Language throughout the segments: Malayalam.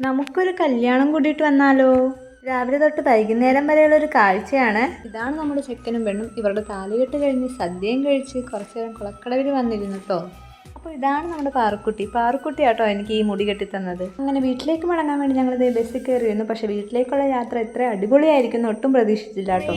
നമുക്കൊരു കല്യാണം കൂടിയിട്ട് വന്നാലോ? രാവിലെ തൊട്ട് വൈകുന്നേരം വരെയുള്ള ഒരു കാഴ്ചയാണ്. ഇതാണ് നമ്മുടെ ചെക്കനും പെണ്ണും ഇവരുടെ താലികെട്ട് കഴിഞ്ഞ് സദ്യയും കഴിച്ച് കുറച്ചു നേരം കുളക്കടവിൽ വന്നിരുന്നു കേട്ടോ. അപ്പോൾ ഇതാണ് നമ്മുടെ പാറുക്കുട്ടിയാട്ടോ എനിക്ക് ഈ മുടി കെട്ടി തന്നത്. അങ്ങനെ വീട്ടിലേക്ക് മടങ്ങാൻ വേണ്ടി ഞങ്ങൾ ബസ്സിൽ കയറിയിരുന്നു. പക്ഷെ വീട്ടിലേക്കുള്ള യാത്ര എത്ര അടിപൊളിയായിരിക്കും ഒട്ടും പ്രതീക്ഷിച്ചില്ല കേട്ടോ.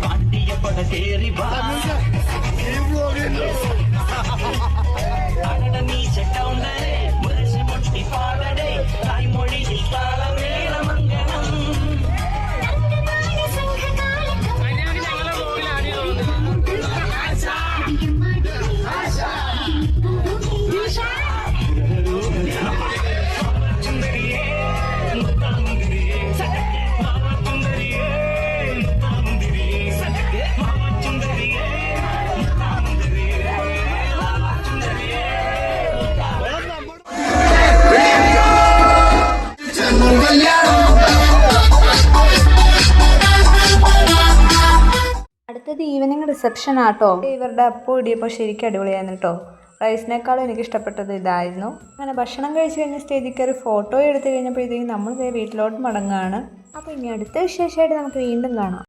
പാണ്ടിയ പട കേറി മീശ കൗണ്ടരെ മുരശി മുട്ടി പാടടെ തായ്മൊഴിയിൽ താളമേളമംഗളം. അടുത്തത് ഈവനിങ് റിസപ്ഷൻ ആട്ടോ. ഇവരുടെ അപ്പം ഇടിയപ്പോൾ ശരിക്കും അടിപൊളിയായിരുന്നു കേട്ടോ. റൈസിനേക്കാളും എനിക്ക് ഇഷ്ടപ്പെട്ടത് ഇതായിരുന്നു. അങ്ങനെ ഭക്ഷണം കഴിച്ച് കഴിഞ്ഞ് സ്റ്റേജിൽ കയറി ഫോട്ടോ എടുത്ത് കഴിഞ്ഞപ്പോഴത്തേക്കും നമ്മൾ വീട്ടിലോട്ട് മടങ്ങുകയാണ്. അപ്പോൾ ഇനി അടുത്ത വിശേഷമായിട്ട് നമുക്ക് വീണ്ടും കാണാം.